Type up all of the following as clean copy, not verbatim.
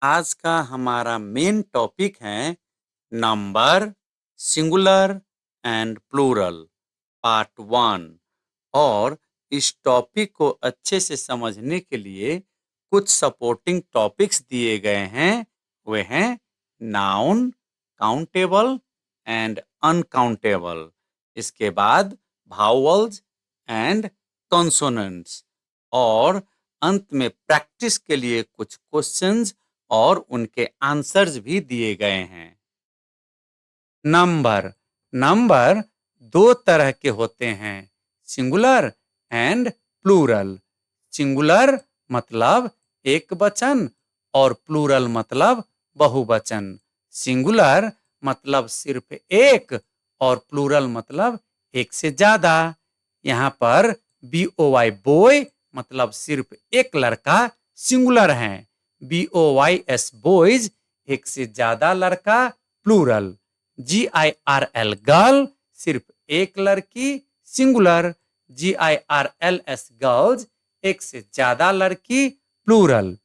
आज का हमारा मेन टॉपिक है number, singular and plural, part 1। और इस टॉपिक को अच्छे से समझने के लिए कुछ सपोर्टिंग टॉपिक्स दिए गए हैं। वे हैं नाउन, काउंटेबल एंड अनकाउंटेबल। इसके बाद भावल्स एंड कॉन्सोनेंट्स, और अंत में प्रैक्टिस के लिए कुछ क्वेश्चंस और उनके आंसर्स भी दिए गए हैं। नंबर नंबर दो तरह के होते हैं, सिंगुलर एंड प्लूरल। सिंगुलर मतलब एक वचन और प्लूरल मतलब बहुवचन। सिंगुलर मतलब सिर्फ एक और प्लूरल मतलब एक से ज्यादा। यहाँ पर BOY बॉय मतलब सिर्फ एक लड़का सिंगुलर है। BOYS बॉयज एक से ज्यादा लड़का प्लूरल। GIRL गर्ल सिर्फ एक लड़की सिंगुलर। GIRLS गर्ल्स एक से ज्यादा लड़की प्लूरल।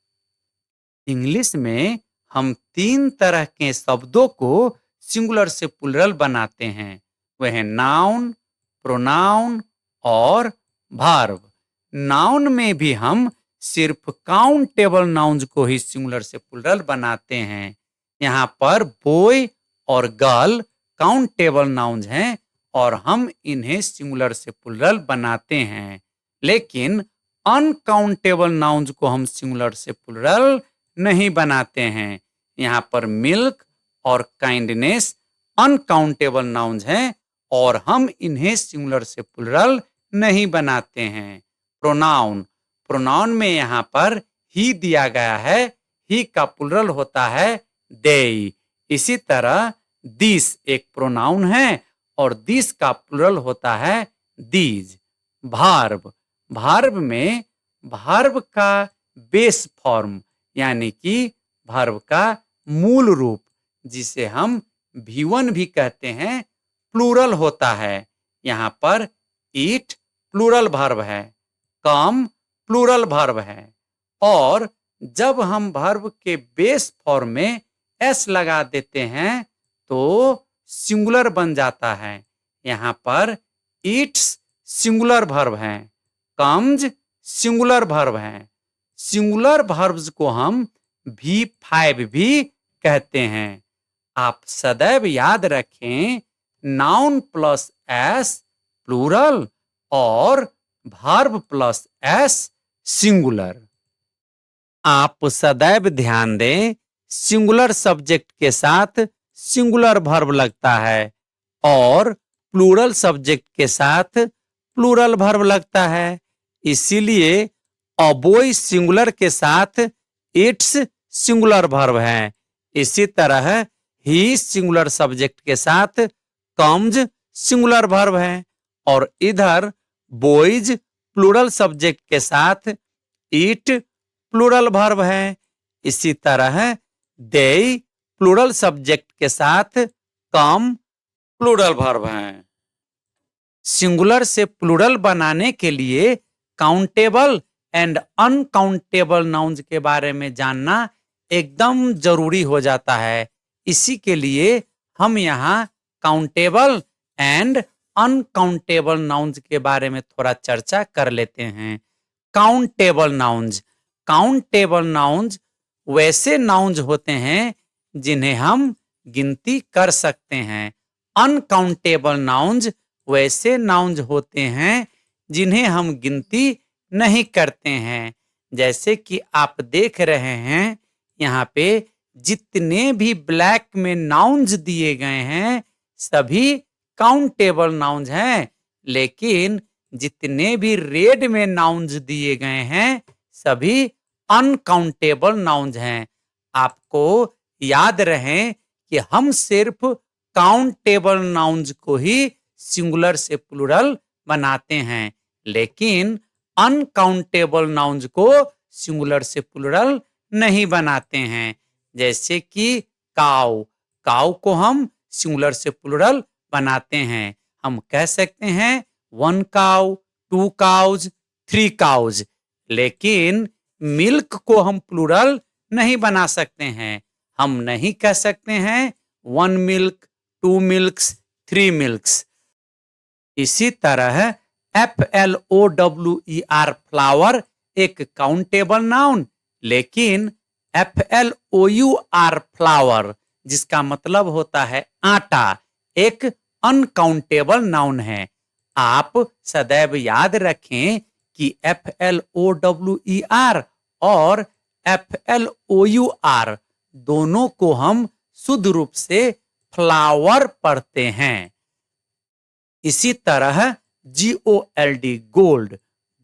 इंग्लिश में हम तीन तरह के शब्दों को सिंगुलर से प्लूरल बनाते हैं। वह है नाउन, प्रोनाउन और वर्ब। नाउन में भी हम सिर्फ काउंटेबल नाउन्स को ही सिंगुलर से प्लूरल बनाते हैं। यहाँ पर बॉय और गर्ल काउंटेबल नाउन्स हैं और हम इन्हें सिंगुलर से प्लूरल बनाते हैं। लेकिन अनकाउंटेबल नाउन्स को हम सिंगुलर से प्लूरल नहीं बनाते हैं। यहाँ पर मिल्क और काइंडनेस अनकाउंटेबल नाउन्स हैं और हम इन्हें सिंगुलर से प्लूरल नहीं बनाते हैं। प्रोनाउन प्रोनाउन में यहाँ पर ही दिया गया है। ही का प्लूरल होता है दे। इसी तरह दिस एक प्रोनाउन है और दिस का प्लूरल होता है दीज। भार्ब भार्ब में भार्ब का बेस फॉर्म यानी कि वर्ब का मूल रूप, जिसे हम V1 भी कहते हैं, प्लूरल होता है। यहाँ पर ईट प्लूरल वर्ब है, कम प्लूरल वर्ब है। और जब हम वर्ब के बेस फॉर्म में s लगा देते हैं तो सिंगुलर बन जाता है। यहाँ पर ईट्स सिंगुलर वर्ब है, कम्स सिंगुलर वर्ब है। सिंगुलर वर्ब्स को हम V5 भी कहते हैं। आप सदैव याद रखें, नाउन प्लस s प्लूरल और वर्ब प्लस s सिंगुलर। आप सदैव ध्यान दें, सिंगुलर सब्जेक्ट के साथ सिंगुलर वर्ब लगता है और प्लूरल सब्जेक्ट के साथ प्लूरल वर्ब लगता है। इसीलिए अ बॉय सिंगुलर के साथ इट्स सिंगुलर वर्ब है। इसी तरह ही सिंगुलर सब्जेक्ट के साथ कम्स सिंगुलर वर्ब है और इधर बॉयज प्लूरल सब्जेक्ट के साथ ईट प्लूरल वर्ब है। इसी तरह दे प्लूरल सब्जेक्ट के साथ कम प्लूरल वर्ब है। सिंगुलर से प्लूरल बनाने के लिए काउंटेबल एंड अनकाउंटेबल नाउन्स के बारे में जानना एकदम जरूरी हो जाता है। इसी के लिए हम यहाँ काउंटेबल एंड अनकाउंटेबल नाउन्स के बारे में थोड़ा चर्चा कर लेते हैं। काउंटेबल नाउन्स काउंटेबल नाउन्स वैसे नाउन्स होते हैं जिन्हें हम गिनती कर सकते हैं। अनकाउंटेबल नाउन्स वैसे नाउन्स होते हैं जिन्हें हम गिनती नहीं करते हैं। जैसे कि आप देख रहे हैं, यहाँ पे जितने भी ब्लैक में नाउन्स दिए गए हैं सभी काउंटेबल नाउन्स हैं, लेकिन जितने भी रेड में नाउन्स दिए गए हैं सभी अनकाउंटेबल नाउन्स हैं। आपको याद रहे कि हम सिर्फ काउंटेबल नाउन्स को ही सिंगुलर से प्लूरल बनाते हैं, लेकिन अनकाउंटेबल नाउन्स को सिंगुलर से प्लूरल नहीं बनाते हैं। जैसे कि काऊ काऊ को हम सिंगुलर से प्लूरल बनाते हैं। हम कह सकते हैं 1 काऊ, 2 काउज, 3 काउज। लेकिन मिल्क को हम प्लूरल नहीं बना सकते हैं। हम नहीं कह सकते हैं 1 मिल्क, 2 मिल्क्स, 3 मिल्क्स। इसी तरह FLOWER फ्लावर एक काउंटेबल नाउन, लेकिन FLOUR फ्लावर जिसका मतलब होता है आटा, एक अनकाउंटेबल नाउन है। आप सदैव याद रखें कि FLOWER और FLOUR दोनों को हम शुद्ध रूप से फ्लावर पढ़ते हैं। इसी तरह GOLD गोल्ड,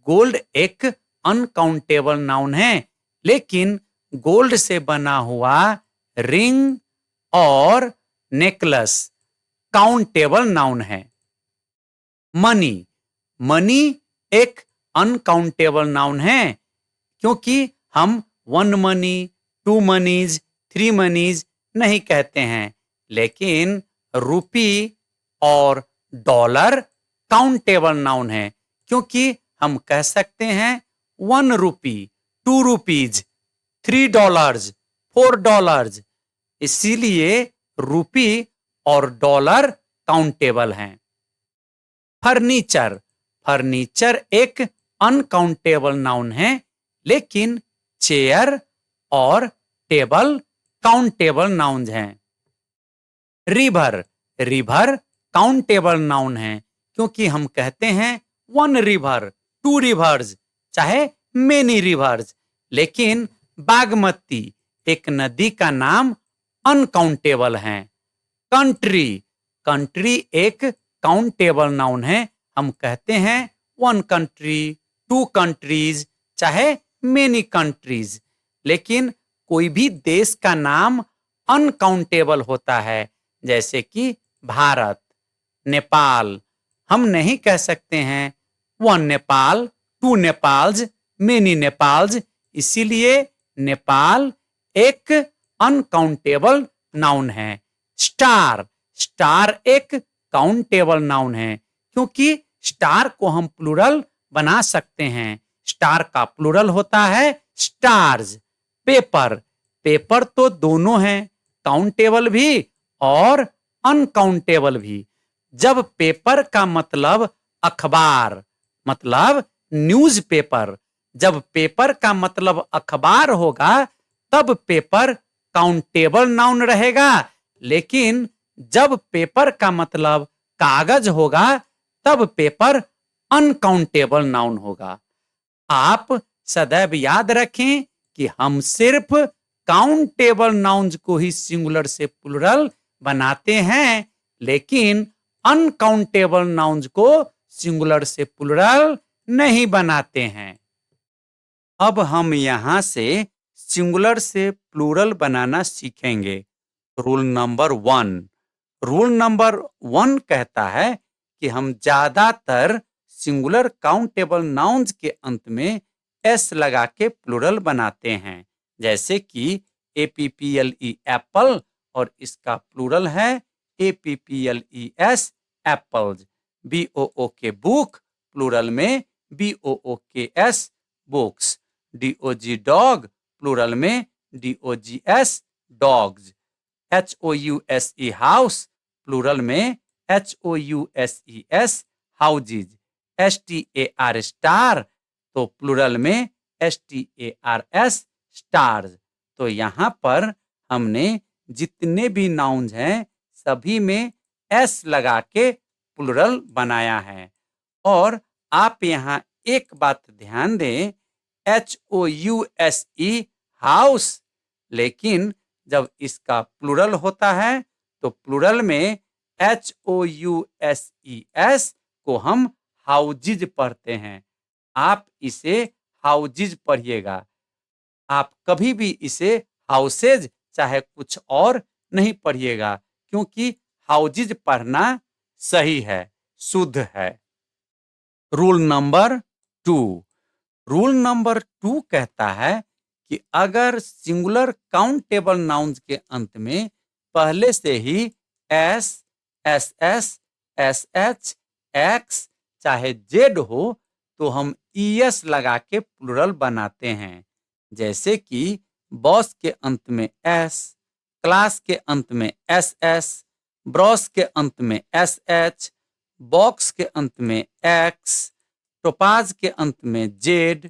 गोल्ड एक अनकाउंटेबल नाउन है, लेकिन गोल्ड से बना हुआ रिंग और नेकलेस काउंटेबल नाउन है। मनी, मनी एक अनकाउंटेबल नाउन है, क्योंकि हम 1 मनी, 2 मनीज, 3 मनीज नहीं कहते हैं, लेकिन रुपी और डॉलर काउंटेबल नाउन है, क्योंकि हम कह सकते हैं 1 रुपी, 2 रुपीज, $3, $4। इसीलिए रुपी और डॉलर काउंटेबल हैं। फर्नीचर, फर्नीचर एक अनकाउंटेबल नाउन है, लेकिन चेयर और टेबल काउंटेबल नाउन हैं। रिवर, रिवर काउंटेबल नाउन है, क्योंकि हम कहते हैं 1 रिवर, 2 रिवर्स, चाहे मेनी रिवर्स, लेकिन बागमती एक नदी का नाम अनकाउंटेबल है। कंट्री, कंट्री एक काउंटेबल नाउन है, हम कहते हैं 1 कंट्री, 2 कंट्रीज, चाहे मेनी कंट्रीज, लेकिन कोई भी देश का नाम अनकाउंटेबल होता है, जैसे कि भारत, नेपाल। हम नहीं कह सकते हैं 1 नेपाल, 2 नेपाल्स, मेनी नेपाल्स, इसीलिए नेपाल एक अनकाउंटेबल नाउन है। स्टार, स्टार एक काउंटेबल नाउन है, क्योंकि स्टार को हम प्लूरल बना सकते हैं। स्टार का प्लूरल होता है स्टार्स। पेपर, पेपर तो दोनों हैं, काउंटेबल भी और अनकाउंटेबल भी। जब पेपर का मतलब अखबार, मतलब न्यूज़पेपर, जब पेपर का मतलब अखबार होगा, तब पेपर काउंटेबल नाउन रहेगा, लेकिन जब पेपर का मतलब कागज होगा, तब पेपर अनकाउंटेबल नाउन होगा। आप सदैव याद रखें कि हम सिर्फ काउंटेबल नाउन्स को ही सिंगुलर से प्लूरल बनाते हैं, लेकिन अनकाउंटेबल नाउन्स को सिंगुलर से प्लूरल नहीं बनाते हैं। अब हम यहां से सिंगुलर से प्लूरल बनाना सीखेंगे। रूल नंबर 1, रूल नंबर 1 कहता है कि हम ज्यादातर सिंगुलर काउंटेबल नाउन्स के अंत में एस लगा के प्लूरल बनाते हैं, जैसे कि APPLE एप्पल, और इसका प्लूरल है APPLES apples. BOOK book, plural में BOOKS books. DOG dog, plural में DOGS dogs. HOUSE house, plural में HOUSES हाउजेज। STAR स्टार, तो प्लूरल में STARS स्टार्स। तो यहाँ पर हमने जितने भी नाउन्स हैं सभी में एस लगा के प्लूरल बनाया है। और आप यहाँ एक बात ध्यान दें, HOUSE हाउस, लेकिन जब इसका प्लूरल होता है तो प्लूरल में HOUSES को हम हाउजिज पढ़ते हैं। आप इसे हाउजिज पढ़िएगा, आप कभी भी इसे हाउसेज चाहे कुछ और नहीं पढ़िएगा, क्योंकि हाउजिज पढ़ना सही है, शुद्ध है। रूल नंबर 2, रूल नंबर 2 कहता है कि अगर सिंगुलर काउंटेबल नाउन्स के अंत में पहले से ही एस, SS, SH, X चाहे Z हो, तो हम ES लगा के प्लूरल बनाते हैं, जैसे कि बॉस के अंत में एस, क्लास के अंत में एस एस, ब्रॉस के अंत में एस एच, बॉक्स के अंत में एक्स, टोपाज के अंत में जेड,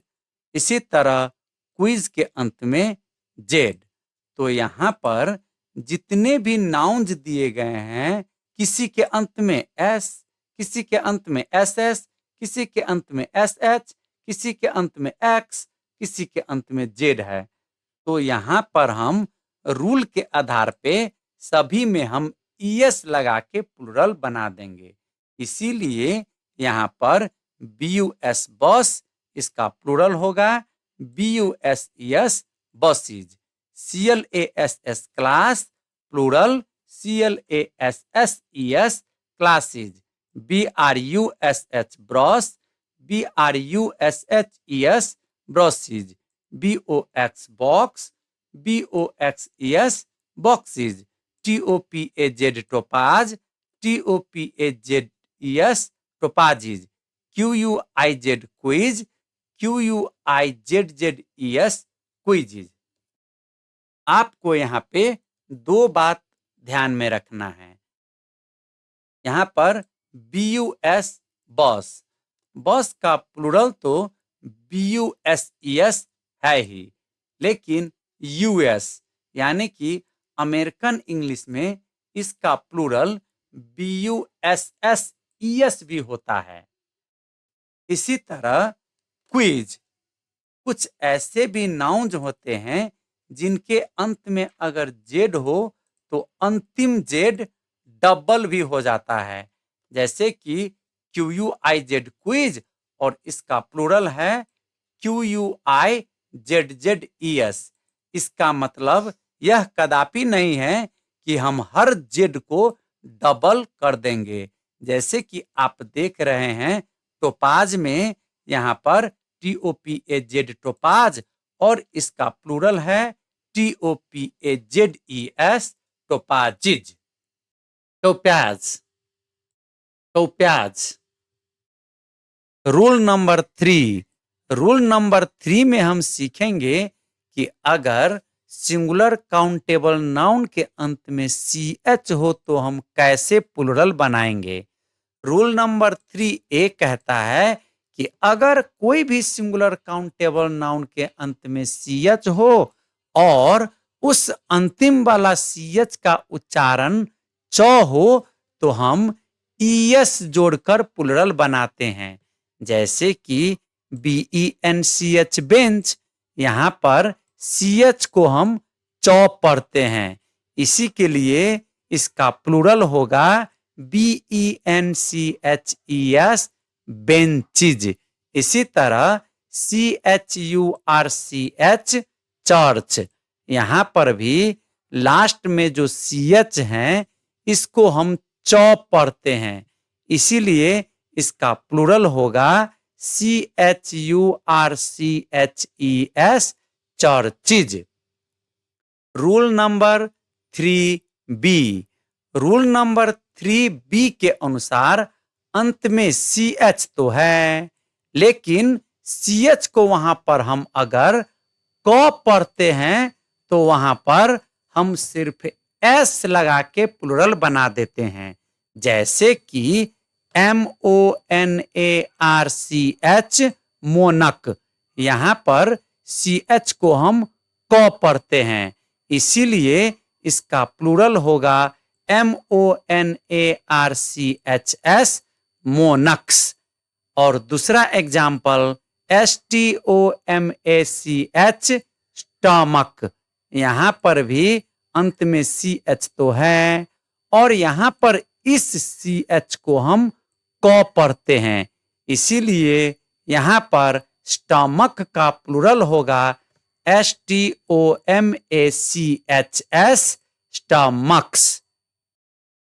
इसी तरह क्विज के अंत में जेड। तो यहाँ पर जितने भी नाउन्स दिए गए हैं, किसी के अंत में एस, किसी के अंत में एस एस, किसी के अंत में एस एच, किसी के अंत में एक्स, किसी के अंत में जेड है। तो यहाँ पर हम रूल के आधार पे सभी में हम ईएस लगा के प्लूरल बना देंगे। इसीलिए यहाँ पर BUS बस, इसका प्लूरल होगा BUSES buses. CLASS class, plural CLASSES classes. BRUSH brush, BRUSHES brushes. BOX box, BOXES boxes. TOPAZ topaz, TOPAZES topazes. QUIZ quiz, QUIZZES quizzes. आपको यहाँ पे दो बात ध्यान में रखना है। यहाँ पर BUS बस, बस का प्लूरल तो BUSES है ही, लेकिन US यानी कि अमेरिकन इंग्लिश में इसका प्लूरल BUSSES भी होता है। इसी तरह क्विज, कुछ ऐसे भी नाउन्स होते हैं जिनके अंत में अगर जेड हो तो अंतिम जेड डबल भी हो जाता है, जैसे कि QUIZ क्विज और इसका प्लूरल है QUIZZES। इसका मतलब यह कदापि नहीं है कि हम हर जेड को डबल कर देंगे। जैसे कि आप देख रहे हैं टोपाज में यहाँ पर TOPAZ टोपाज और इसका प्लूरल है TOPAZES topazes. Topaz, topaz. Rule number 3, rule number 3 में हम सीखेंगे कि अगर सिंगुलर काउंटेबल नाउन के अंत में CH हो तो हम कैसे प्लूरल बनाएंगे। रूल नंबर 3A कहता है कि अगर कोई भी सिंगुलर काउंटेबल नाउन के अंत में CH हो और उस अंतिम वाला CH का उच्चारण च हो तो हम ES जोड़कर प्लूरल बनाते हैं। जैसे कि BENCH बेंच, यहाँ पर CH को हम चौ पढ़ते हैं, इसी के लिए इसका प्लूरल होगा BENCHES बेंचेज। इसी तरह CHURCH चर्च, यहाँ पर भी लास्ट में जो CH हैं इसको हम चौ पढ़ते हैं, इसीलिए इसका प्लूरल होगा CHURCHES churches. Rule number 3B, rule number 3B के अनुसार अंत में CH तो है, लेकिन CH को वहां पर हम अगर क पढ़ते हैं तो वहां पर हम सिर्फ S लगा के प्लूरल बना देते हैं। जैसे कि MONARCH मोनक, यहाँ पर CH को हम क पढ़ते हैं, इसीलिए इसका प्लूरल होगा MONARCHS मोनक्स। और दूसरा एग्जाम्पल STOMACH स्टमक, यहाँ पर भी अंत में CH तो है और यहाँ पर इस CH को हम क पढ़ते हैं, इसीलिए यहाँ पर स्टमक का प्लूरल होगा STOMACHS stomachs.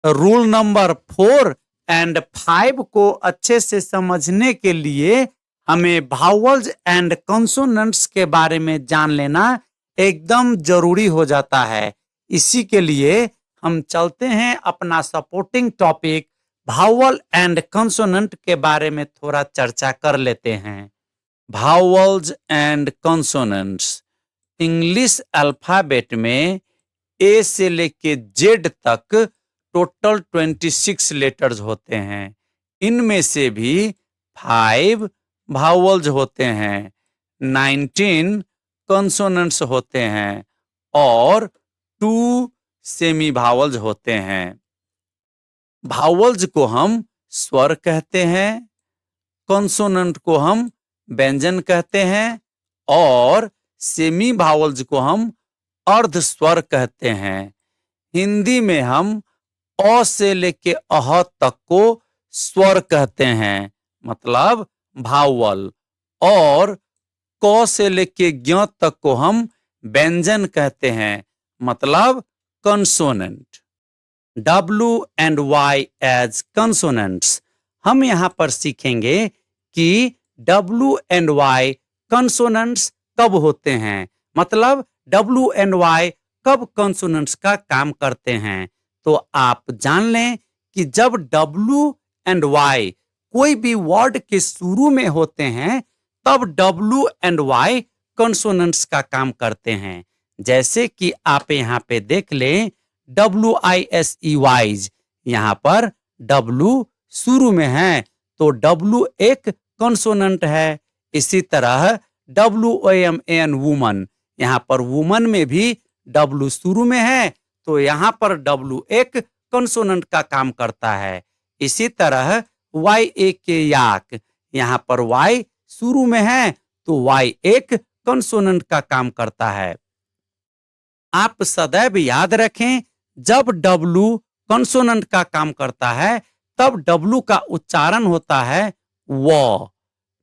Rule number 4 and 5 को अच्छे से समझने के लिए हमें वावल्स एंड कॉन्सोनेंट्स के बारे में जान लेना एकदम जरूरी हो जाता है। इसी के लिए हम चलते हैं अपना supporting topic vowel and consonant के बारे में थोड़ा चर्चा कर लेते हैं। Vowels and consonants. English alphabet में ए से लेके जेड तक टोटल 26 लेटर्स होते हैं। इनमें से भी 5 भावल्स होते हैं, 19 कॉन्सोनेंट्स होते हैं और 2 सेमी भावल्स होते हैं। भावल्स को हम स्वर कहते हैं, कॉन्सोनेंट को हम व्यंजन कहते हैं और सेमी भावल्स को हम अर्ध स्वर कहते हैं। हिंदी में हम अ से लेके अह तक को स्वर कहते हैं, मतलब भावल, और क से लेके ज्ञ तक को हम व्यंजन कहते हैं, मतलब consonant. W and Y as consonants। हम यहां पर सीखेंगे कि W and Y consonants कब होते हैं, मतलब W and Y कब consonants का काम करते हैं। तो आप जान लें कि जब W and Y कोई भी वर्ड के शुरू में होते हैं तब W and Y consonants का काम करते हैं। जैसे कि आप यहां पे देख लें WISE वाइज, यहां पर W शुरू में है तो W एक कंसोनेंट है। इसी तरह WOMAN वुमन, यहां पर वुमन में भी W शुरू में है तो यहां पर W एक कंसोनेंट का काम करता है। इसी तरह YAK याक, यहां पर Y शुरू में है तो Y एक कंसोनेंट का काम करता है। आप सदैव याद रखें, जब W कंसोनेंट का काम करता है तब W का उच्चारण होता है व,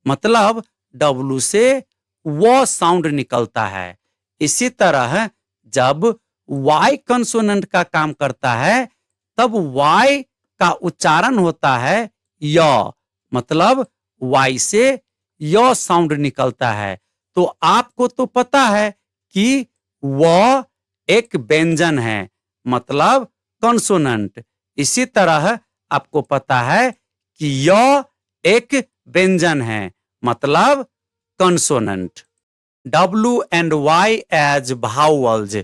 मतलब W से व साउंड निकलता है। इसी तरह जब Y कंसोनेंट का काम करता है तब Y का उच्चारण होता है य, मतलब Y से य साउंड निकलता है। तो आपको तो पता है कि व एक व्यंजन है, मतलब कंसोनेंट। इसी तरह आपको पता है कि य एक व्यंजन है, मतलब consonant. W and Y as vowels।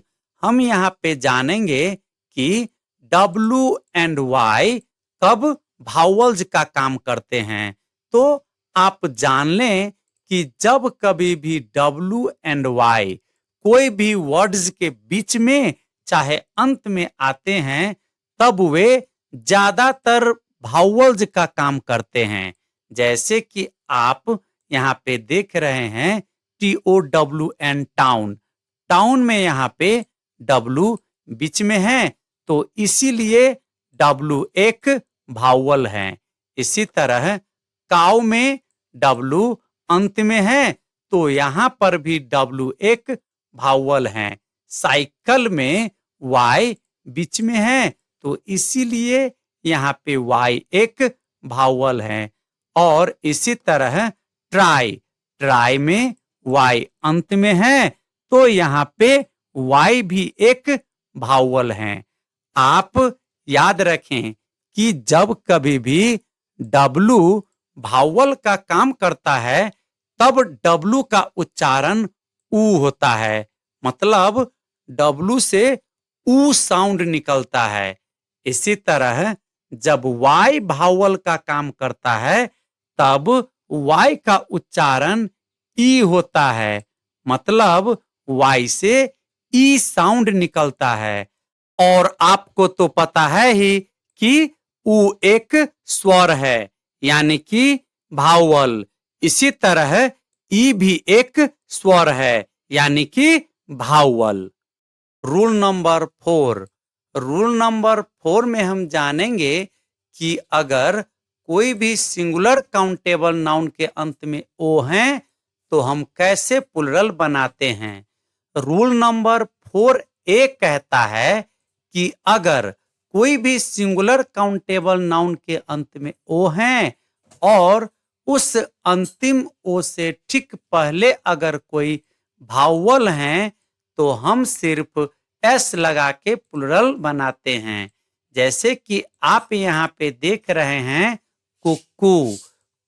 हम यहां पे जानेंगे कि W and Y कब भावल्स का काम करते हैं। तो आप जान लें कि जब कभी भी W and Y कोई भी वर्ड्स के बीच में चाहे अंत में आते हैं तब वे ज्यादातर भावल्स का काम करते हैं। जैसे कि आप यहाँ पे देख रहे हैं TOWN टाउन, टाउन में यहाँ पे W बीच में है तो इसीलिए W एक भावल है। इसी तरह काऊ में W अंत में है तो यहाँ पर भी W एक भावल है। साइकिल में Y बीच में है तो इसीलिए यहाँ पे Y एक भावल है। और इसी तरह ट्राई, ट्राई में Y अंत में है तो यहाँ पे Y भी एक भावल है। आप याद रखें कि जब कभी भी W भावल का काम करता है तब W का उच्चारण ऊ होता है, मतलब W से ऊ साउंड निकलता है। इसी तरह जब Y भावल का काम करता है तब Y का उच्चारण ई होता है, मतलब Y से ई साउंड निकलता है। और आपको तो पता है ही कि ऊ एक स्वर है, यानी कि भावल। इसी तरह ई भी एक स्वर है, यानी कि vowel. Rule number 4। Rule number 4 में हम जानेंगे कि अगर कोई भी सिंगुलर काउंटेबल नाउन के अंत में ओ हैं तो हम कैसे प्लुरल बनाते हैं। रूल नंबर 4A कहता है कि अगर कोई भी सिंगुलर काउंटेबल नाउन के अंत में ओ हैं और उस अंतिम ओ से ठीक पहले अगर कोई भावल हैं तो हम सिर्फ एस लगा के प्लुरल बनाते हैं। जैसे कि आप यहाँ पे देख रहे हैं कुक्कू,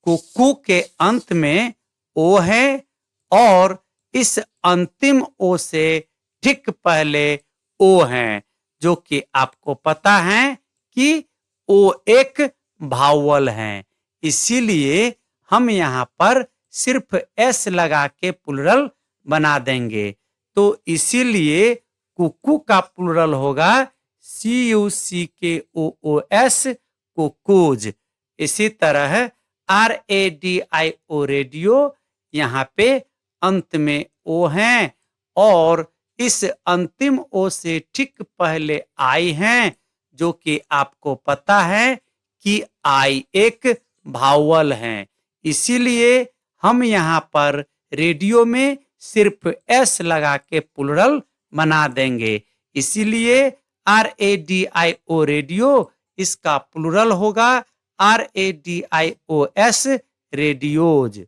कुक्कू के अंत में ओ है और इस अंतिम ओ से ठीक पहले ओ है, जो कि आपको पता है कि ओ एक भावल है। इसीलिए हम यहाँ पर सिर्फ एस लगा के प्लूरल बना देंगे। तो इसीलिए कुकू का प्लूरल होगा CUCKOOS, कुकूज। इसी तरह RADIO, रेडियो, यहाँ पे अंत में ओ हैं और इस अंतिम ओ से ठीक पहले आई हैं, जो कि आपको पता है कि आई एक भावल है। इसीलिए हम यहाँ पर रेडियो में सिर्फ एस लगा के प्लूरल बना देंगे। इसीलिए RADIO, रेडियो, इसका प्लूरल होगा RADIOS, रेडियोज।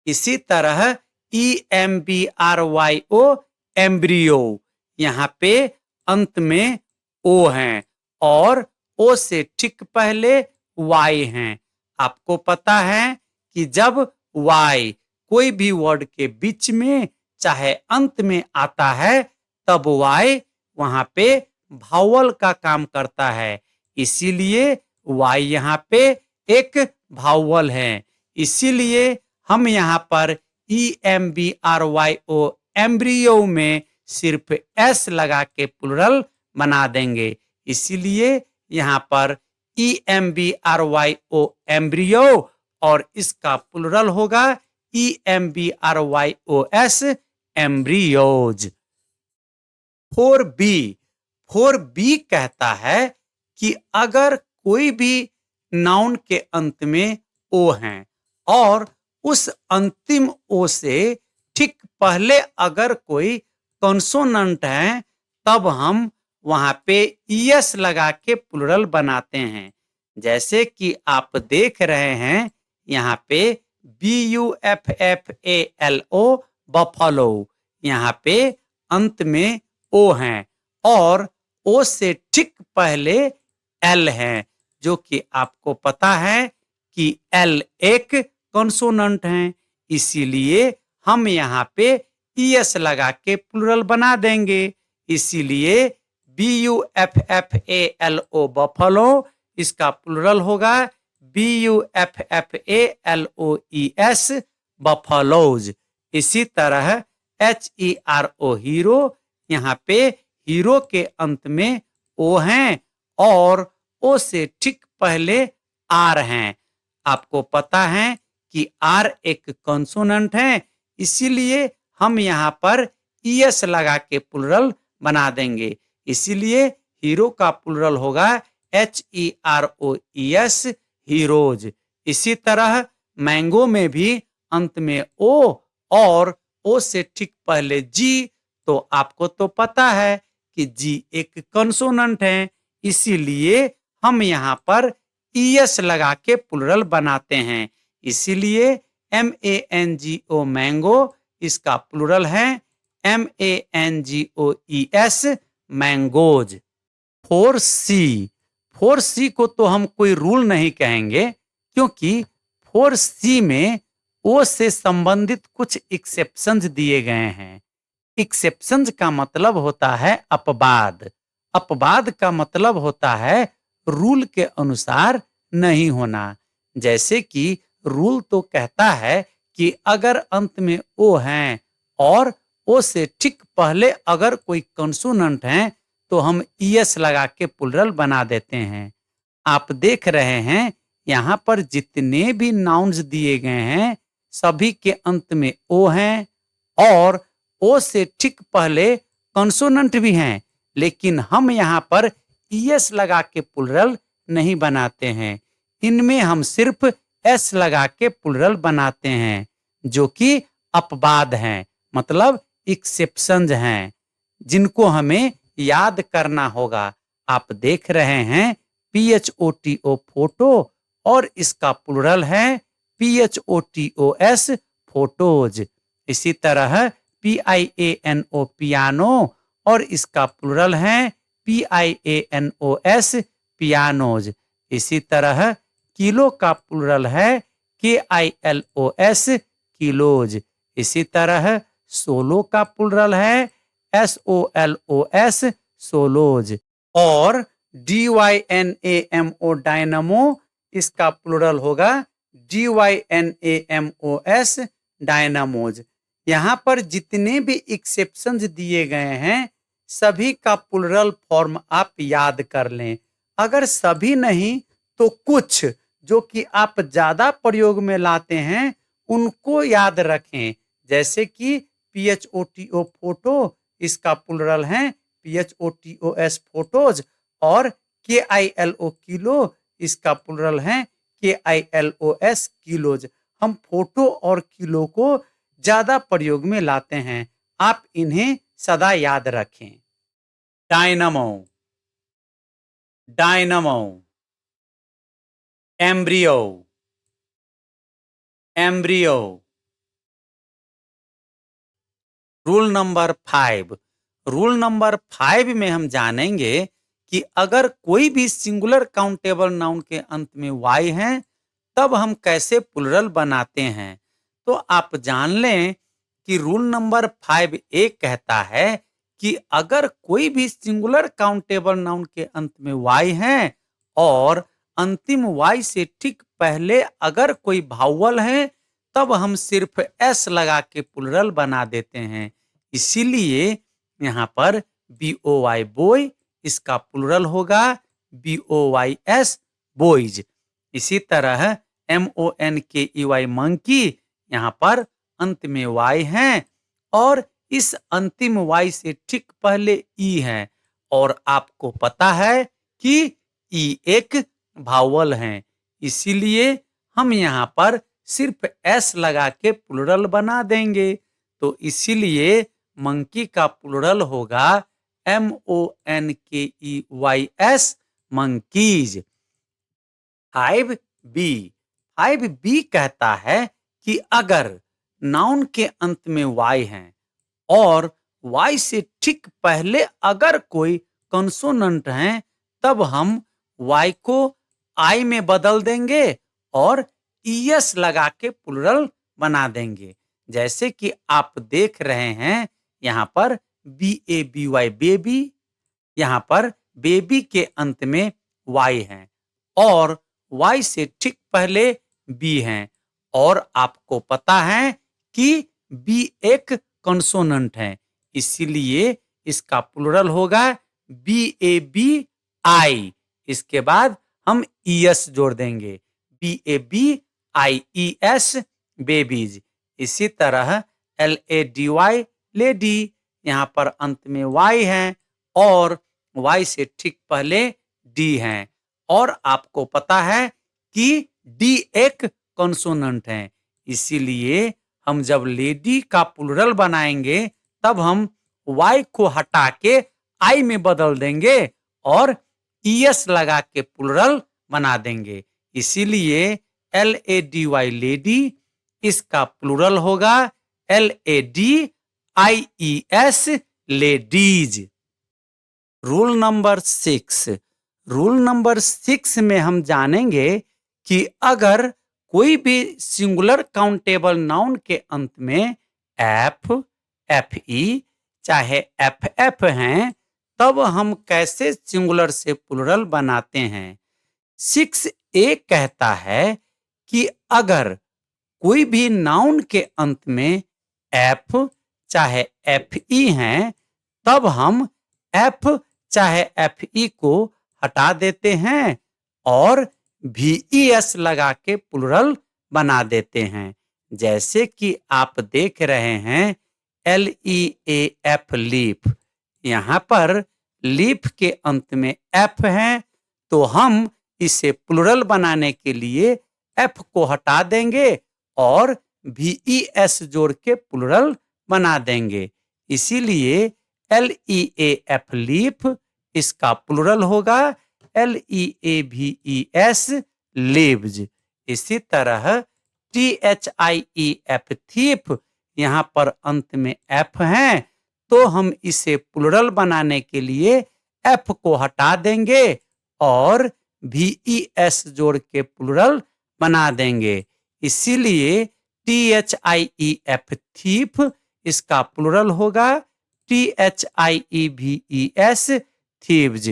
इसी तरह EMBRYO, एम्ब्रियो, यहाँ पे अंत में ओ हैं और ओ से ठीक पहले वाई हैं। आपको पता है कि जब वाई कोई भी वर्ड के बीच में चाहे अंत में आता है, तब वाई वहां पे भावल का काम करता है। इसीलिए वाई यहाँ पे एक भावल है। इसीलिए हम यहाँ पर EMBRYO, एम्ब्रियो में सिर्फ एस लगा के प्लूरल बना देंगे। इसीलिए यहाँ पर EMBRYO, एम्ब्रियो, और इसका प्लूरल होगा EMBRYOS, एम्ब्रियोज। 4B, 4B कहता है कि अगर कोई भी नाउन के अंत में ओ है और उस अंतिम ओ से ठीक पहले अगर कोई कंसोनेंट है, तब हम वहां पे ES लगा के प्लूरल बनाते हैं। जैसे कि आप देख रहे हैं यहाँ पे BUFFALO, बफलो, यहाँ पे अंत में ओ हैं और ओ से ठीक पहले एल है, जो कि आपको पता है कि एल एक कंसोनेंट है। इसीलिए हम यहाँ पे ES लगा के प्लूरल बना देंगे। इसीलिए BUFFALO, बफलो, इसका प्लूरल होगा BUFFALOES, बफलोज। इसी तरह HERO, हीरो, यहाँ पे हीरो के अंत में ओ हैं और ओ से ठीक पहले आर हैं। आपको पता है कि आर एक कंसोनेंट है, इसीलिए हम यहाँ पर ES लगा के प्लूरल बना देंगे। इसीलिए हीरो का प्लूरल होगा HEROES, हीरोज। इसी तरह मैंगो में भी अंत में ओ और ओ से ठीक पहले जी, तो आपको तो पता है कि जी एक कंसोनेंट है। इसीलिए हम यहाँ पर ES लगा के प्लूरल बनाते हैं। इसीलिए MANGO, मैंगो, इसका प्लूरल है MANGOES, मैंगोज। 4C, 4C को तो हम कोई रूल नहीं कहेंगे, क्योंकि 4C में ओ से संबंधित कुछ एक्सेप्शंस दिए गए हैं। एक्सेप्शंस का मतलब होता है अपवाद। अपवाद का मतलब होता है रूल के अनुसार नहीं होना। जैसे कि रूल तो कहता है कि अगर अंत में ओ हैं और ओ से ठीक पहले अगर कोई कंसोनेंट है, तो हम ES लगा के प्लूरल बना देते हैं। आप देख रहे हैं यहाँ पर जितने भी नाउन्स दिए गए हैं, सभी के अंत में ओ हैं और ओ से ठीक पहले कंसोनेंट भी हैं, लेकिन हम यहाँ पर ES लगा के प्लूरल नहीं बनाते हैं। इनमें हम सिर्फ S लगा के प्लूरल बनाते हैं, जो कि अपवाद हैं, मतलब एक्सेप्शंस हैं, जिनको हमें याद करना होगा। आप देख रहे हैं PHOTO, फोटो, और इसका प्लूरल है PHOTOS, फोटोज। इसी तरह PIANO, पियानो, और इसका प्लूरल है PIANOS, पियानोज। इसी तरह किलो का प्लूरल है KILOS, किलोज। इसी तरह सोलो का प्लूरल है SOLOS, सोलोज। और DYNAMO, डायनामो, इसका प्लूरल होगा DYNAMOS, डायनामोज। यहाँ पर जितने भी एक्सेप्शंस दिए गए हैं सभी का प्लूरल फॉर्म आप याद कर लें। अगर सभी नहीं तो कुछ जो कि आप ज्यादा प्रयोग में लाते हैं उनको याद रखें। जैसे कि PHOTO, फोटो, इसका प्लूरल है PHOTOS, फोटोज। और KILO, किलो, इसका प्लूरल है KILOS, किलोज। हम फोटो और किलो को ज्यादा प्रयोग में लाते हैं, आप इन्हें सदा याद रखें। Dynamo, dynamo, embryo, embryo. Rule number 5। Rule number 5 में हम जानेंगे कि अगर कोई भी सिंगुलर काउंटेबल नाउन के अंत में y है तब हम कैसे प्लूरल बनाते हैं। तो आप जान लें कि रूल नंबर 5 एक कहता है कि अगर कोई भी सिंगुलर काउंटेबल नाउन के अंत में y है और अंतिम y से ठीक पहले अगर कोई भावल है तब हम सिर्फ s लगा के प्लूरल बना देते हैं। इसीलिए यहाँ पर BOY, बोय, इसका प्लूरल होगा BOYS, बॉयज। इसी तरह MONKEY, मंकी, यहाँ पर अंत में y है और इस अंतिम y से ठीक पहले e है और आपको पता है कि e एक भावल है, इसीलिए हम यहाँ पर सिर्फ s लगा के प्लूरल बना देंगे। तो इसीलिए मंकी का प्लूरल होगा MONKEYS, मंकीज। 5B, 5B कहता है कि अगर नाउन के अंत में y है और y से ठीक पहले अगर कोई कंसोनेंट है तब हम y को I में बदल देंगे और ES लगा के प्लूरल बना देंगे। जैसे कि आप देख रहे हैं यहाँ पर BABY, बेबी, यहाँ पर बेबी के अंत में y है और y से ठीक पहले b है और आपको पता है कि b एक कंसोनेंट है, इसीलिए इसका प्लूरल होगा BABI। इसके बाद हम ES जोड़ देंगे BABIES, बेबीज। इसी तरह LADY, लेडी, यहाँ पर अंत में y है और y से ठीक पहले d है और आपको पता है कि d एक कंसोनेंट है, इसीलिए हम जब लेडी का प्लूरल बनाएंगे तब हम y को हटा के I में बदल देंगे और ES लगा के प्लूरल बना देंगे। इसीलिए LADY, लेडी, इसका प्लूरल होगा LADIES, ladies. Rule number 6। Rule number 6 में हम जानेंगे कि अगर कोई भी सिंगुलर काउंटेबल नाउन के अंत में F, FE चाहे FF हैं तब हम कैसे सिंगुलर से प्लूरल बनाते हैं। 6A कहता है कि अगर कोई भी नाउन के अंत में F चाहे FE हैं तब हम F चाहे FE को हटा देते हैं और VES लगा के प्लूरल बना देते हैं। जैसे कि आप देख रहे हैं LEAF, लीफ, यहाँ पर लीफ के अंत में F है तो हम इसे प्लूरल बनाने के लिए F को हटा देंगे और VES जोड़ के प्लूरल बना देंगे। इसीलिए LEAF, लीफ, इसका प्लूरल होगा LEAVES, लीव्स। इसी तरह THIEF, थीफ, यहाँ पर अंत में F है तो हम इसे प्लूरल बनाने के लिए F को हटा देंगे और VES जोड़ के प्लूरल बना देंगे। इसीलिए THIEF थीफ, इसका प्लूरल होगा THIEVES थीव्स।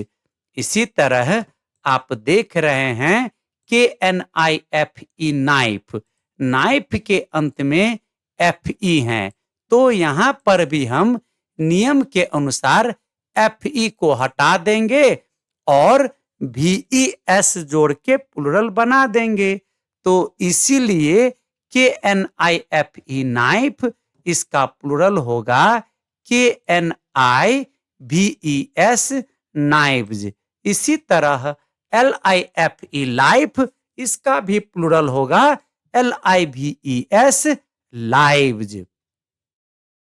इसी तरह आप देख रहे हैं KNIFE नाइफ, नाइफ के अंत में FE है, तो यहां पर भी हम नियम के अनुसार FE को हटा देंगे और VES जोड़ के प्लूरल बना देंगे। तो इसीलिए KNIFE नाइफ, इसका प्लूरल होगा KNIVES नाइव्स। इसी तरह LIFE लाइफ, इसका भी प्लूरल होगा LIVES लाइव्स।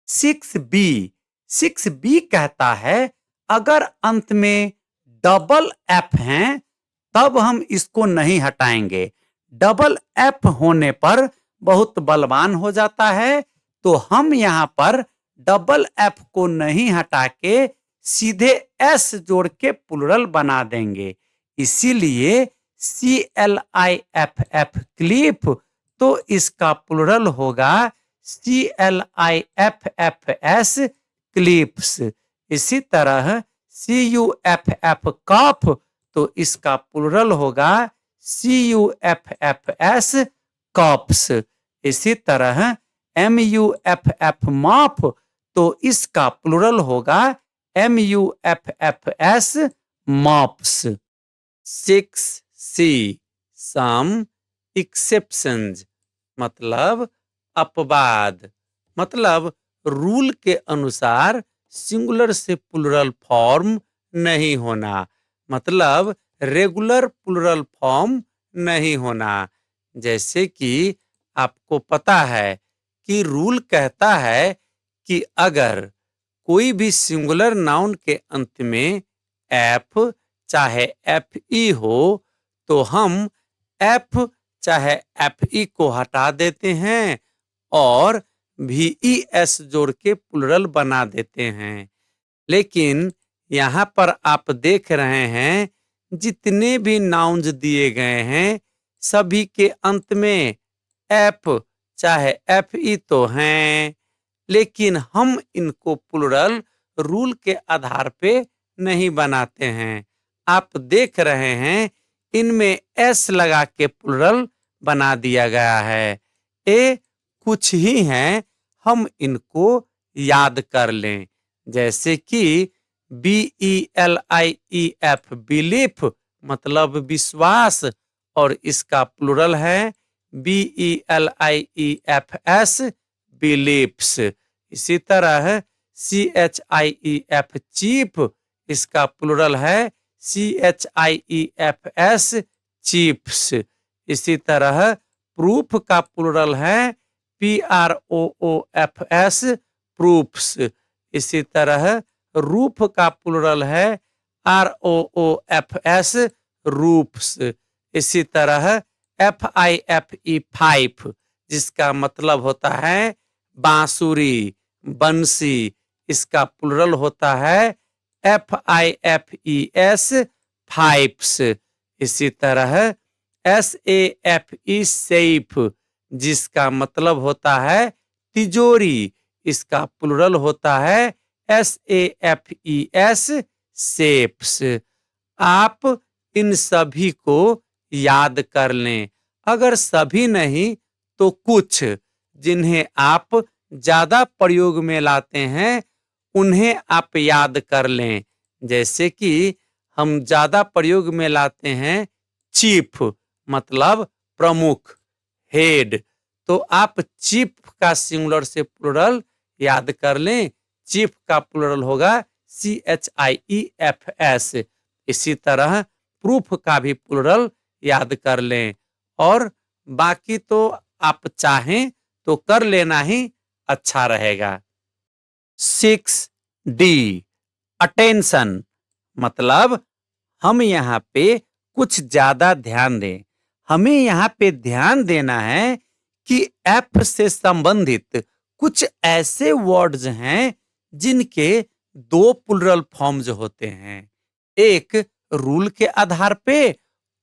6B कहता है अगर अंत में डबल F हैं तब हम इसको नहीं हटाएंगे। डबल F होने पर बहुत बलवान हो जाता है, तो हम यहां पर डबल F को नहीं हटा के सीधे S जोड़ के प्लूरल बना देंगे। इसीलिए CLIFF क्लिफ, तो इसका प्लूरल होगा CLIFFS क्लिप्स। इसी तरह CUFF कफ, तो इसका प्लूरल होगा CUFFS कप्स। इसी तरह MUFF मॉफ, तो इसका प्लूरल होगा MUFFS मॉप्स। 6C सम एक्सेप्शंस, मतलब अपवाद, मतलब रूल के अनुसार सिंगुलर से प्लूरल फॉर्म नहीं होना, मतलब रेगुलर प्लूरल फॉर्म नहीं होना। जैसे कि आपको पता है कि रूल कहता है कि अगर कोई भी सिंगुलर नाउन के अंत में एफ चाहे FE हो तो हम F चाहे FE को हटा देते हैं और VES जोड़ के प्लूरल बना देते हैं। लेकिन यहाँ पर आप देख रहे हैं जितने भी नाउन्स दिए गए हैं सभी के अंत में F चाहे FE तो हैं, लेकिन हम इनको प्लूरल रूल के आधार पे नहीं बनाते हैं। आप देख रहे हैं इनमें S लगा के प्लूरल बना दिया गया है। ये कुछ ही हैं, हम इनको याद कर लें। जैसे कि BELIEF बिलीफ, मतलब विश्वास, और इसका प्लूरल है BELIEFS बिलीफ्स। इसी तरह CHIEF चीफ, इसका प्लूरल है CHIEFS चीफ्स। इसी तरह प्रूफ का प्लूरल है PROOFS प्रूफ्स। इसी तरह रूफ का प्लूरल है ROOFS रूफ्स। इसी तरह FIFE फाइफ, जिसका मतलब होता है बांसुरी, बंसी, इसका प्लूरल होता है FIFES फाइप्स। इसी तरह SAFE सेफ, जिसका मतलब होता है तिजोरी, इसका प्लूरल होता है SAFES सेफ्स। आप इन सभी को याद कर लें। अगर सभी नहीं तो कुछ जिन्हें आप ज्यादा प्रयोग में लाते हैं उन्हें आप याद कर लें। जैसे कि हम ज्यादा प्रयोग में लाते हैं चीफ, मतलब प्रमुख, हेड, तो आप चीफ का सिंगुलर से प्लूरल याद कर लें। चीफ का प्लूरल होगा CHIEFS। इसी तरह प्रूफ का भी प्लूरल याद कर लें, और बाकी तो आप चाहें तो कर लेना ही अच्छा रहेगा। 6D अटेंशन, मतलब हम यहाँ पे कुछ ज्यादा ध्यान दें। हमें यहाँ पे ध्यान देना है कि F से संबंधित कुछ ऐसे वर्ड्स हैं जिनके दो प्लूरल फॉर्म्स होते हैं, एक रूल के आधार पे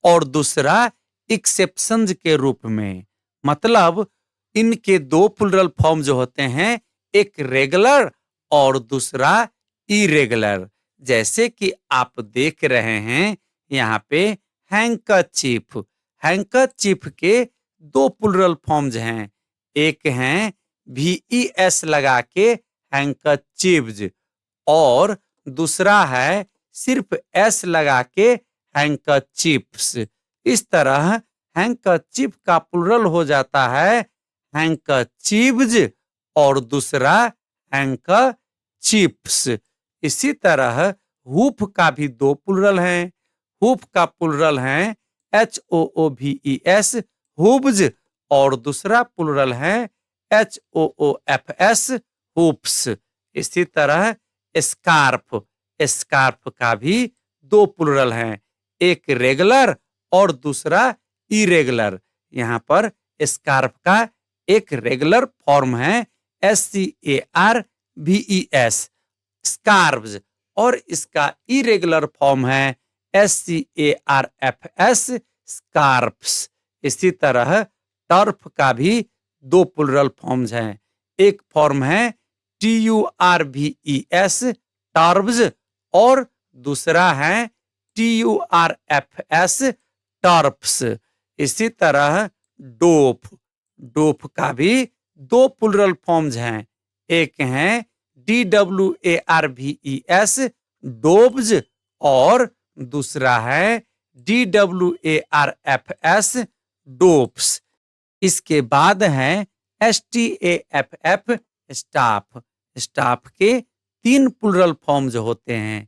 और दूसरा एक्सेप्शंस के रूप में। मतलब इनके दो प्लूरल फॉर्म जो होते हैं, एक रेगुलर और दूसरा इरेगुलर। जैसे कि आप देख रहे हैं यहाँ पे हैंकरचीफ। हैंकरचीफ के दो प्लूरल फॉर्म्स हैं, एक हैं VES लगा के हैंकरचीव्स और दूसरा है सिर्फ S लगा के हैंकरचीफ्स। इस तरह हैंकरचीफ का प्लूरल हो जाता है हैंकरचीव्स और दूसरा हैंकरचीफ्स। इसी तरह हुप का भी दो प्लूरल हैं। हुप का प्लूरल है HOOVES हूव्स और दूसरा प्लूरल है HOOFS हूप्स। इसी तरह स्कार्फ, स्कार्फ का भी दो प्लूरल हैं, एक रेगुलर और दूसरा इरेगुलर। यहाँ पर स्कार्फ का एक रेगुलर फॉर्म है SCARVES स्कार्व्स और इसका इरेगुलर फॉर्म है SCARFS स्कार्फ्स। इसी तरह टर्फ का भी दो प्लूरल फॉर्म्स हैं, एक फॉर्म है TURVES टर्व्स और दूसरा है TURFS टर्फ्स। इसी तरह डोफ, डोफ का भी दो प्लूरल फॉर्म्स हैं, एक हैं DWARVES डोव्स और दूसरा है DWARFS डोप्स। इसके बाद है STAFF स्टाफ। स्टाफ के तीन प्लूरल फॉर्म्स होते हैं,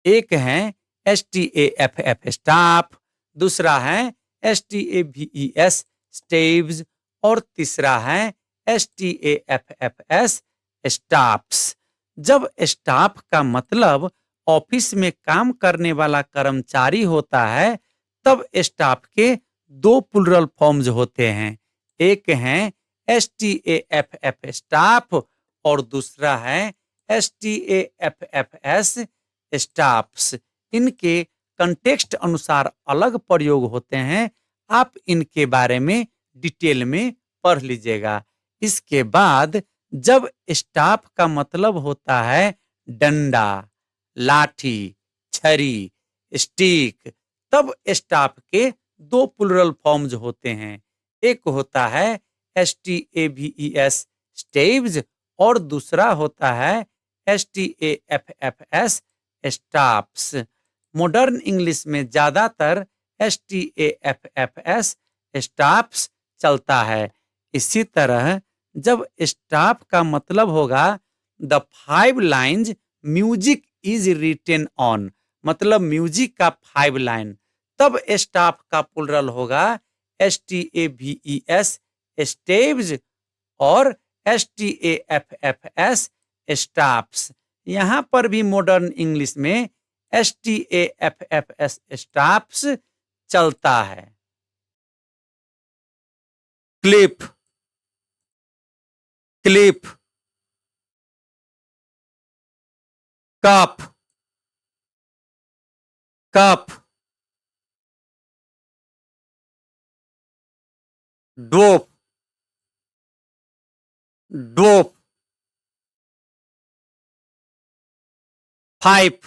एक है STAFF स्टाफ, दूसरा है STAVES स्टेव्स और तीसरा है STAFFS स्टाफ्स। जब स्टाफ का मतलब ऑफिस में काम करने वाला कर्मचारी होता है, तब स्टाफ के दो प्लूरल फॉर्म्स होते हैं, एक है STAFF स्टाफ और दूसरा है STAFFS स्टाफ्स। इनके कंटेक्स्ट अनुसार अलग प्रयोग होते हैं, आप इनके बारे में डिटेल में पढ़ लीजिएगा। इसके बाद जब स्टाफ का मतलब होता है डंडा, लाठी, छरी, स्टिक, तब स्टाफ के दो प्लूरल फॉर्म्स होते हैं, एक होता है STAVES स्टेव्स और दूसरा होता है STAFFS स्टाफ्स। मॉडर्न इंग्लिश में ज्यादातर STAFFS स्टाफ्स चलता है। इसी तरह जब स्टाफ का मतलब होगा the 5 lines music is written on, मतलब म्यूजिक का 5 लाइन, तब स्टाफ का प्लूरल होगा STAVES स्टेव्स और STAFFS स्टाफ्स। यहाँ पर भी मॉडर्न इंग्लिश में STAFFS स्टाफ्स चलता है। Clip, clip, cup, cup, dope, dope, pipe,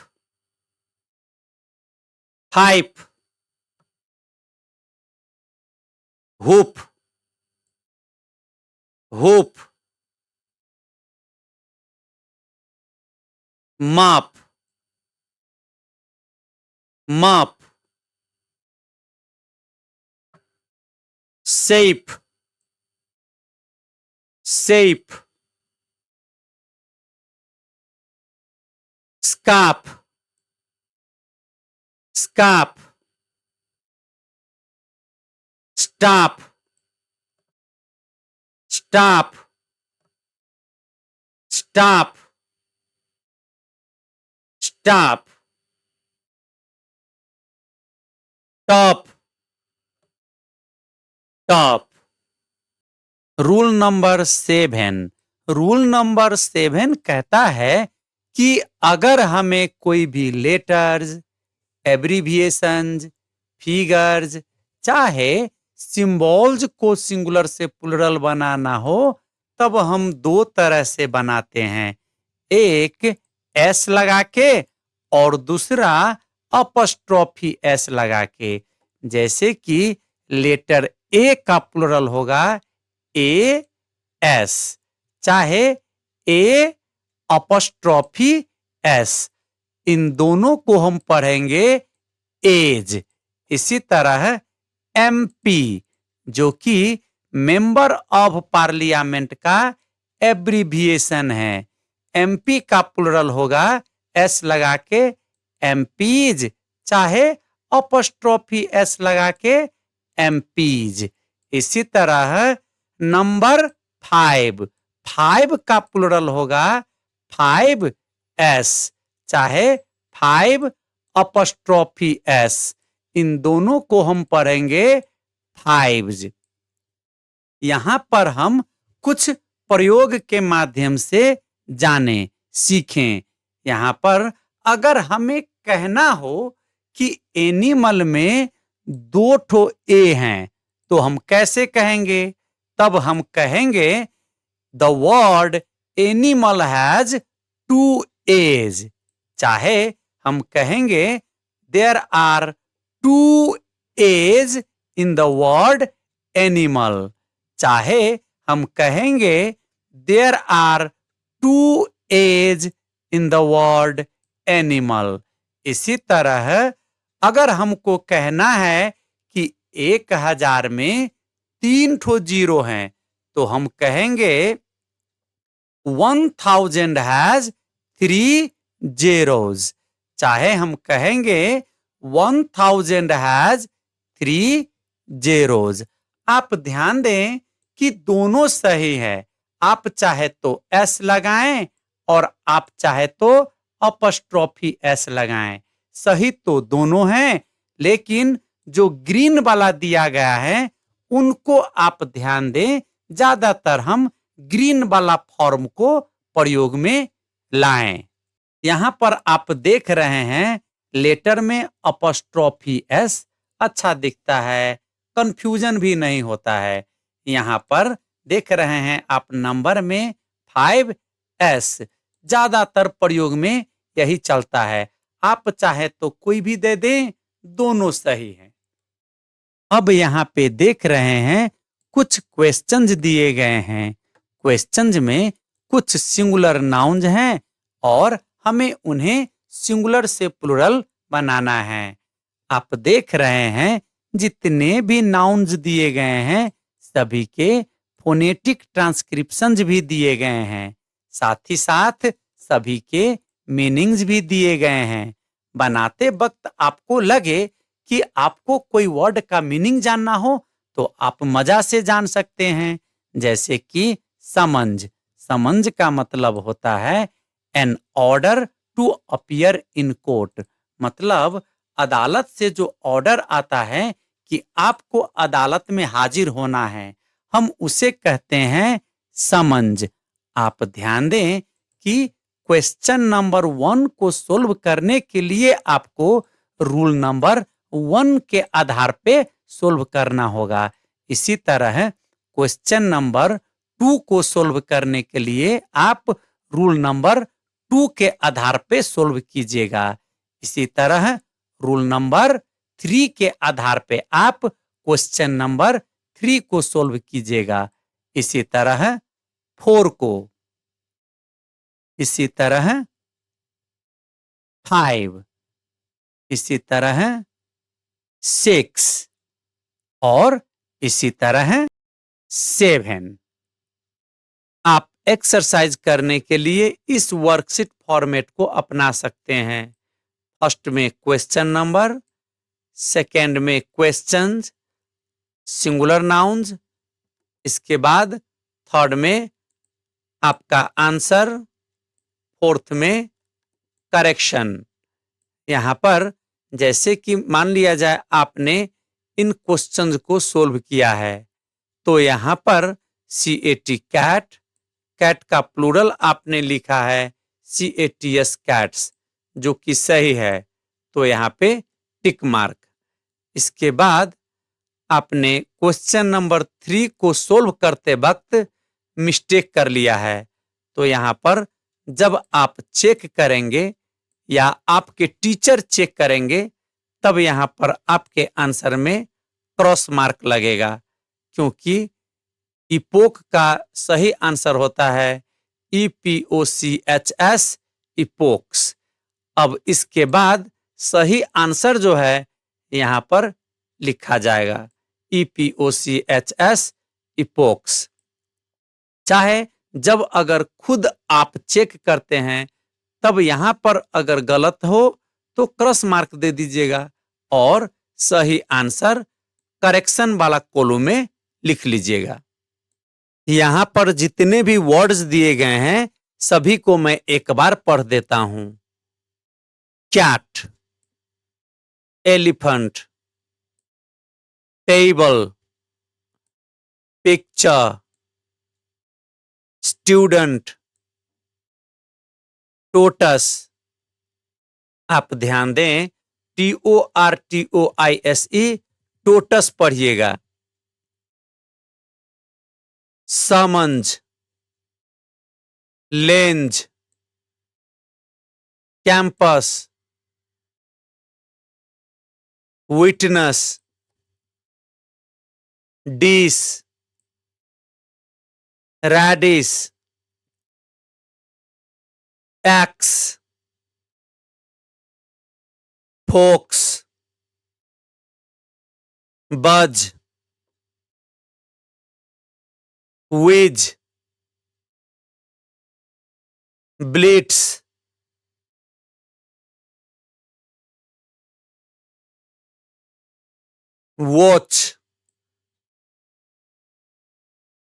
pipe, hoop, hoop, माप, माप, shape, shape, scarf, scarf, staff, staff, staff, staff, top, top. Rule number 7, rule number 7 कहता है कि अगर हमें कोई भी लेटर्स, एब्रीविएशंस, फिगर्स चाहे सिंबल्स को सिंगुलर से प्लूरल बनाना हो तब हम दो तरह से बनाते हैं, एक एस लगा के और दूसरा अपस्ट्रॉफी एस लगा के। जैसे कि लेटर ए का प्लूरल होगा ए एस, चाहे ए अपस्ट्रॉफी एस, इन दोनों को हम पढ़ेंगे एज। इसी तरह एमपी जो कि मेंबर ऑफ पार्लियामेंट का एब्रीविएशन है, एमपी का प्लूरल होगा एस लगा के एमपीज, चाहे अपस्ट्रॉफी एस लगा के एमपीज। इसी तरह नंबर 5, 5 का प्लूरल होगा 5 एस, चाहे 5 अपस्ट्रॉफी एस, इन दोनों को हम पढ़ेंगे 5s। यहां पर हम कुछ प्रयोग के माध्यम से जाने सीखें। यहां पर अगर हमें कहना हो कि एनिमल में 2 ठो ए हैं तो हम कैसे कहेंगे? तब हम कहेंगे the word animal has 2 A's, चाहे हम कहेंगे there are 2 A's in the word animal, चाहे हम कहेंगे there are 2 A's in the word animal. इसी तरह अगर हमको कहना है कि 1000 में 3 ठो जीरो हैं तो हम कहेंगे 1000 हैज 3 zeros, चाहे हम कहेंगे 1000 हैज 3 zeros। आप ध्यान दें कि दोनों सही है, आप चाहे तो एस लगाएं और आप चाहे तो अपस्ट्रॉफी एस लगाएं, सही तो दोनों हैं, लेकिन जो ग्रीन वाला दिया गया है उनको आप ध्यान दें, ज्यादातर हम ग्रीन वाला फॉर्म को प्रयोग में लाएं। यहां पर आप देख रहे हैं लेटर में अपस्ट्रॉफी एस अच्छा दिखता है, कंफ्यूजन भी नहीं होता है। यहां पर देख रहे हैं आप नंबर में 5s, ज्यादातर प्रयोग में यही चलता है, आप चाहे तो कोई भी दे दें, दोनों सही हैं। अब यहाँ पे देख रहे हैं कुछ क्वेश्चंस दिए गए हैं। क्वेश्चंस में कुछ सिंगुलर नाउन्स हैं और हमें उन्हें सिंगुलर से प्लूरल बनाना है। आप देख रहे हैं जितने भी नाउन्स दिए गए हैं सभी के फोनेटिक ट्रांसक्रिप्शंस भी दिए गए हैं, साथ ही साथ सभी के मीनिंग्स भी दिए गए हैं। बनाते वक्त आपको लगे कि आपको कोई वर्ड का मीनिंग जानना हो तो आप मजा से जान सकते हैं। जैसे कि समंज, समंज का मतलब होता है an order to appear in court, मतलब अदालत से जो ऑर्डर आता है कि आपको अदालत में हाजिर होना है, हम उसे कहते हैं समंज। आप ध्यान दें कि क्वेश्चन नंबर 1 को सोल्व करने के लिए आपको रूल नंबर 1 के आधार पे सोल्व करना होगा। इसी तरह क्वेश्चन नंबर 2 को सोल्व करने के लिए आप रूल नंबर 2 के आधार पे सोल्व कीजिएगा। इसी तरह रूल नंबर 3 के आधार पे आप क्वेश्चन नंबर 3 को सोल्व कीजिएगा। इसी तरह 4 को, इसी तरह 5, इसी तरह 6 और इसी तरह 7। आप एक्सरसाइज करने के लिए इस वर्कशीट फॉर्मेट को अपना सकते हैं। फर्स्ट में क्वेश्चन नंबर, सेकंड में क्वेश्चंस, सिंगुलर नाउन्स, इसके बाद थर्ड में आपका आंसर, फोर्थ में करेक्शन। यहां पर जैसे कि मान लिया जाए आपने इन क्वेश्चंस को सोल्व किया है तो यहां पर CAT कैट, कैट का प्लूरल आपने लिखा है CATS कैट्स, जो कि सही है, तो यहां पे टिक मार्क। इसके बाद आपने क्वेश्चन नंबर 3 को सोल्व करते वक्त मिस्टेक कर लिया है। तो यहां पर जब आप चेक करेंगे या आपके टीचर चेक करेंगे, तब यहां पर आपके आंसर में क्रॉस मार्क लगेगा, क्योंकि इपोक का सही आंसर होता है EPOCHS, इपोक्स। अब इसके बाद सही आंसर जो है यहां पर लिखा जाएगा EPOCHS, इपोक्स। चाहे जब अगर खुद आप चेक करते हैं तब यहां पर अगर गलत हो तो क्रॉस मार्क दे दीजिएगा और सही आंसर करेक्शन वाला कॉलम में लिख लीजिएगा। यहां पर जितने भी वर्ड्स दिए गए हैं सभी को मैं एक बार पढ़ देता हूं। Cat, elephant, table, picture, student, टोटस। आप ध्यान दें, TORTOISE, टोटस पढ़िएगा। समंज, length, campus, witness, dish, reddish, x, focus, बज, Vij, Blitz, watch,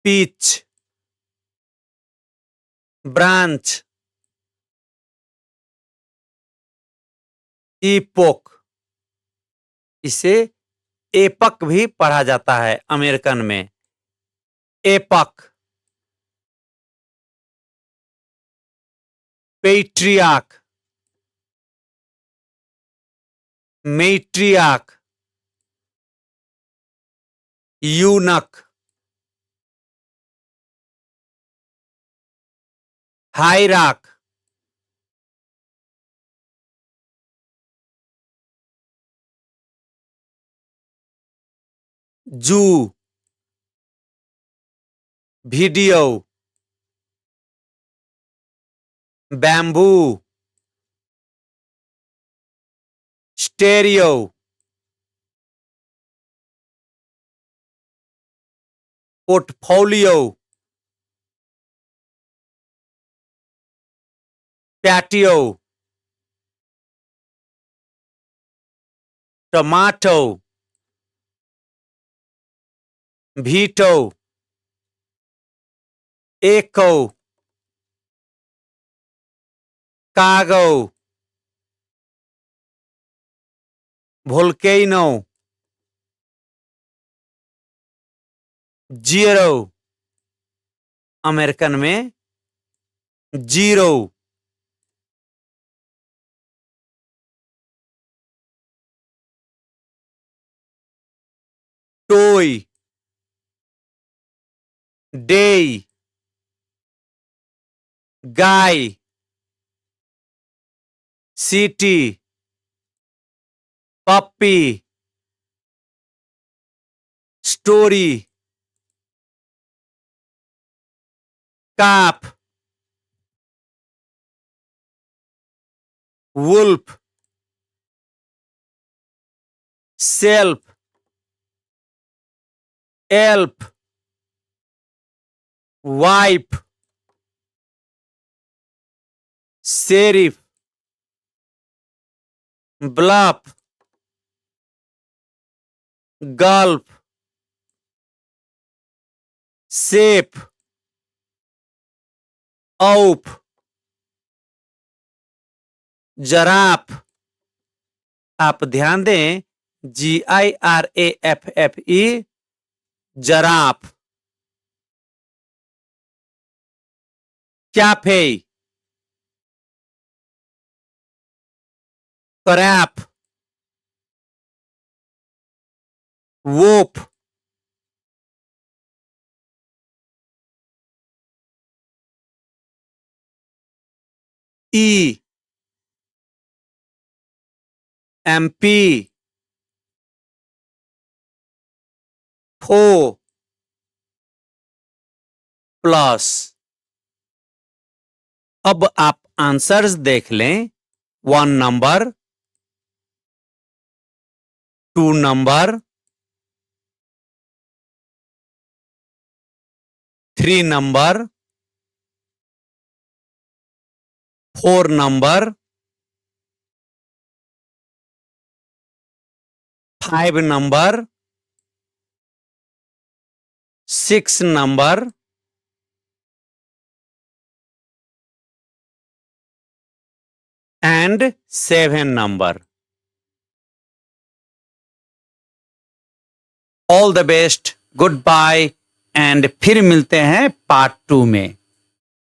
peach, branch, epoch. इसे एपक भी पढ़ा जाता है अमेरिकन में, एपक। Patriarch, मैट्रियार्क, eunuch, hierarch, zoo, video, bamboo, stereo, portfolio, patio, tomato, veto, echo, कागो, वोल्केनो, जीरो। अमेरिकन में zero. Toy, day, guy, city, puppy, story, calf, wolf, self, elf, wife, sheriff, bluff, gulf, safe, oaf, giraffe. आप ध्यान दें, GIRAFFE, giraffe. Cafe, carafe, वोप, E, MP, FO, plus. अब आप answers देख लें। 1 number, 2 number, 3 number, 4 number, 5 number, 6 number and 7 number. All the best, good bye, and फिर मिलते हैं पार्ट 2 में।